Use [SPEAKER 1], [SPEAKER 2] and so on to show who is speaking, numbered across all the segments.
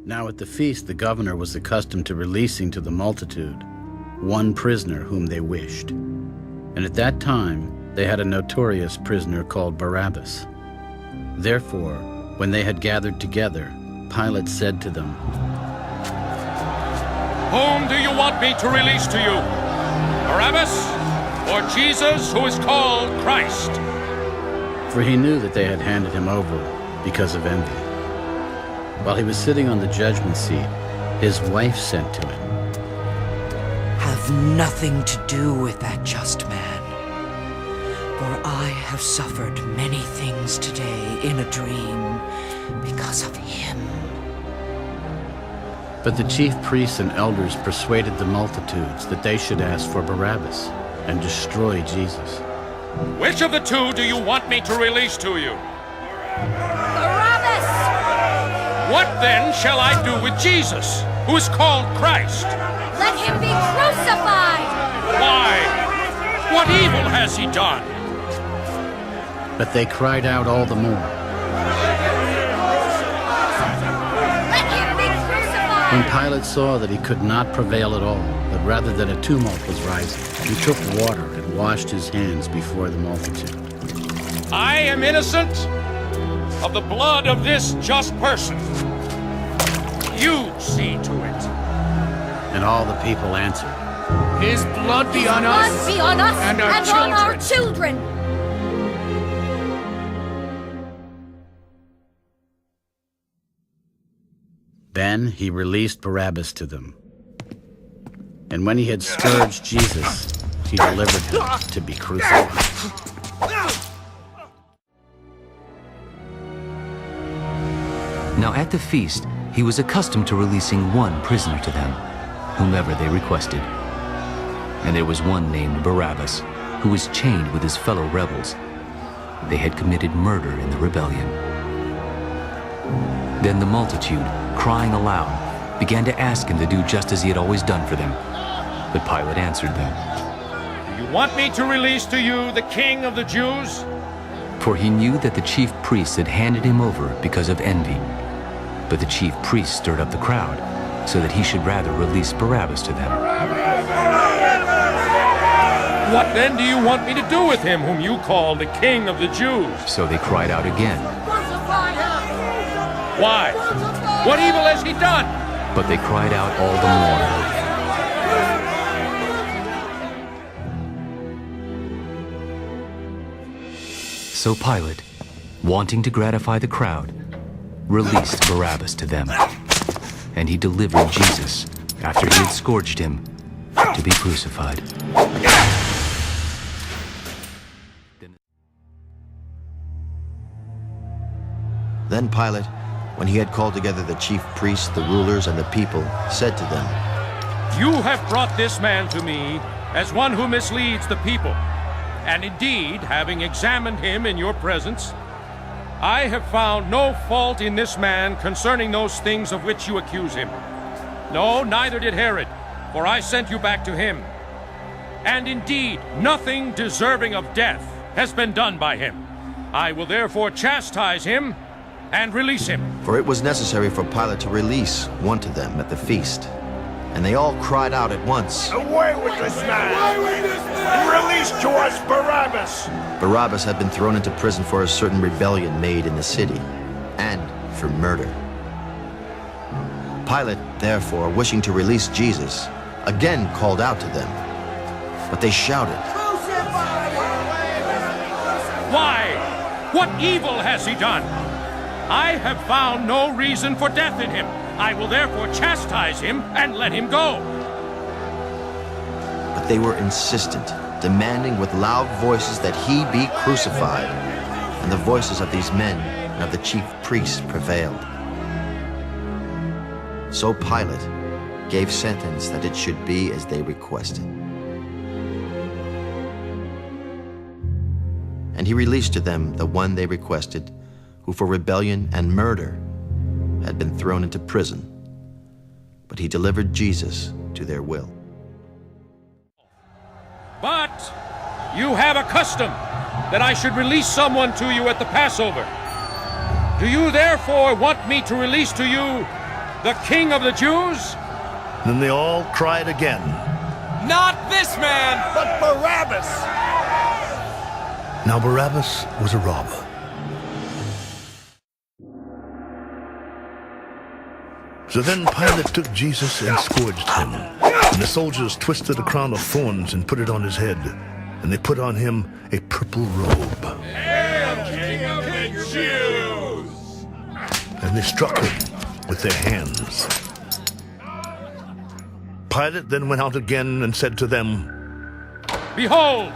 [SPEAKER 1] Now at the feast, the governor was accustomed to releasing to the multitude one prisoner whom they wished. And at that time, they had a notorious prisoner called Barabbas. Therefore, when they had gathered together, Pilate said to them,
[SPEAKER 2] "Whom do you want me to release to you? Barabbas or Jesus, who is called Christ?"
[SPEAKER 1] For he knew that they had handed him over because of envy. While he was sitting on the judgment seat, his wife sent to him,
[SPEAKER 3] "Have nothing to do with that just man, for I have suffered many things today in a dream because of him."
[SPEAKER 1] But the chief priests and elders persuaded the multitudes that they should ask for Barabbas and destroy Jesus.
[SPEAKER 2] "Which of the two do you want me to release to you?"
[SPEAKER 4] Barabbas!
[SPEAKER 2] "What then shall I do with Jesus, who is called Christ?"
[SPEAKER 4] Let him be crucified!
[SPEAKER 2] "Why? What evil has he done?"
[SPEAKER 1] But they cried out all the more.
[SPEAKER 4] Let him be crucified!
[SPEAKER 1] When Pilate saw that he could not prevail at all, but rather that a tumult was rising, he took water and washed his hands before the multitude.
[SPEAKER 2] "I am innocent of the blood of this just person. You see to it."
[SPEAKER 1] And all the people answered,
[SPEAKER 5] "His blood be on us,
[SPEAKER 4] Blood be on us
[SPEAKER 5] and our
[SPEAKER 4] on our children!"
[SPEAKER 1] Then he released Barabbas to them. And when he had scourged Jesus, he delivered him to be crucified.
[SPEAKER 6] Now at the feast, he was accustomed to releasing one prisoner to them, whomever they requested. And there was one named Barabbas, who was chained with his fellow rebels. They had committed murder in the rebellion. Then the multitude, crying aloud, began to ask him to do just as he had always done for them. But Pilate answered them,
[SPEAKER 2] "Do you want me to release to you the King of the Jews?"
[SPEAKER 6] For he knew that the chief priests had handed him over because of envy. But the chief priests stirred up the crowd, so that he should rather release Barabbas to them.
[SPEAKER 2] "What then do you want me to do with him whom you call the King of the Jews?"
[SPEAKER 6] So they cried out again,
[SPEAKER 2] "Why? What evil has he done?"
[SPEAKER 6] but they cried out all the more. So Pilate, wanting to gratify the crowd, released Barabbas to them, and he delivered Jesus, after he had scourged him, to be crucified.
[SPEAKER 7] Then Pilate, when he had called together the chief priests, the rulers, and the people, said to them,
[SPEAKER 2] "You have brought this man to me as one who misleads the people. And indeed, having examined him in your presence, I have found no fault in this man concerning those things of which you accuse him. No, neither did Herod, for I sent you back to him. And indeed, nothing deserving of death has been done by him. I will therefore chastise him and release him."
[SPEAKER 7] For it was necessary for Pilate to release one to them at the feast. And they all cried out at once,
[SPEAKER 8] "Away with this man! And release to us Barabbas!"
[SPEAKER 7] Barabbas had been thrown into prison for a certain rebellion made in the city, and for murder. Pilate, therefore, wishing to release Jesus, again called out to them. But they shouted,
[SPEAKER 2] "Why? What evil has he done? I have found no reason for death in him. I will therefore chastise him and let him go."
[SPEAKER 7] But they were insistent, demanding with loud voices that he be crucified. And the voices of these men and of the chief priests prevailed. So Pilate gave sentence that it should be as they requested. And he released to them the one they requested, who for rebellion and murder had been thrown into prison. But he delivered Jesus to their will.
[SPEAKER 2] But You have a custom that I should release someone to you at the Passover. Do you therefore want me to release to you the King of the Jews?
[SPEAKER 9] Then they all cried again,
[SPEAKER 5] Not this man!
[SPEAKER 8] But Barabbas!
[SPEAKER 9] Now Barabbas was a robber. So then Pilate took Jesus and scourged him. And the soldiers twisted a crown of thorns and put it on his head. And they put on him a purple robe.
[SPEAKER 8] Hail, King of the Jews!
[SPEAKER 9] And they struck him with their hands. Pilate then went out again and said to them,
[SPEAKER 2] Behold,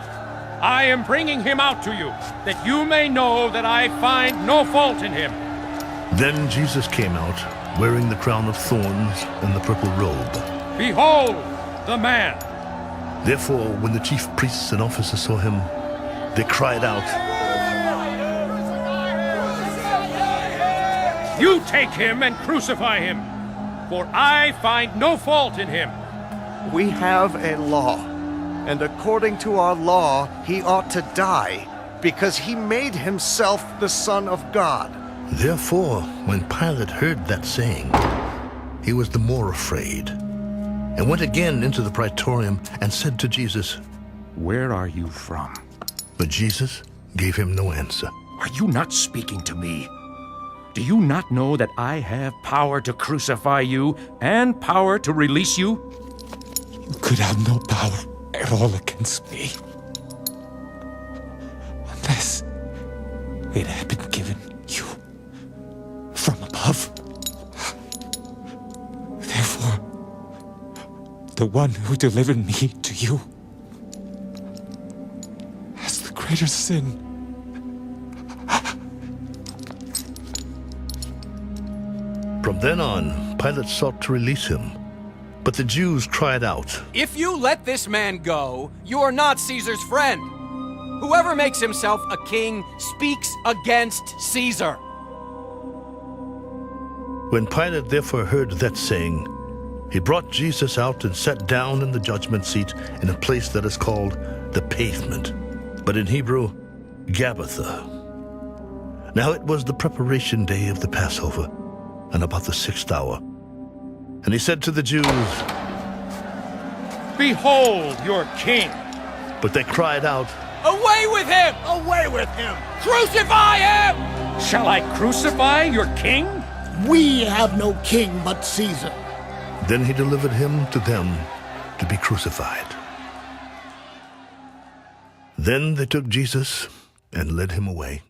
[SPEAKER 2] I am bringing him out to you, that you may know that I find no fault in him.
[SPEAKER 9] Then Jesus came out, wearing the crown of thorns and the purple robe.
[SPEAKER 2] Behold, the man!
[SPEAKER 9] Therefore, when the chief priests and officers saw him, they cried out,
[SPEAKER 2] You take him and crucify him, for I find no fault in him.
[SPEAKER 10] We have a law, and according to our law, he ought to die, because he made himself the Son of God.
[SPEAKER 9] Therefore, when Pilate heard that saying, he was the more afraid, and went again into the praetorium and said to Jesus,
[SPEAKER 11] Where are you from?
[SPEAKER 9] But Jesus gave him no answer.
[SPEAKER 11] Are you not speaking to me? Do you not know that I have power to crucify you and power to release you?
[SPEAKER 12] You could have no power at all against me, unless it had been given you from above. Therefore, the one who delivered me to you has the greater sin.
[SPEAKER 9] From then on, Pilate sought to release him. But the Jews cried out,
[SPEAKER 5] If you let this man go, you are not Caesar's friend. Whoever makes himself a king speaks against Caesar.
[SPEAKER 9] When Pilate therefore heard that saying, he brought Jesus out and sat down in the judgment seat in a place that is called the Pavement, but in Hebrew, Gabbatha. Now it was the preparation day of the Passover, and about the 6th hour. And he said to the Jews,
[SPEAKER 2] Behold your king!
[SPEAKER 9] But they cried out,
[SPEAKER 5] Away with him!
[SPEAKER 8] Away with him!
[SPEAKER 5] Crucify him!
[SPEAKER 2] Shall I crucify your king?
[SPEAKER 8] We have no king but Caesar.
[SPEAKER 9] Then he delivered him to them to be crucified. Then they took Jesus and led him away.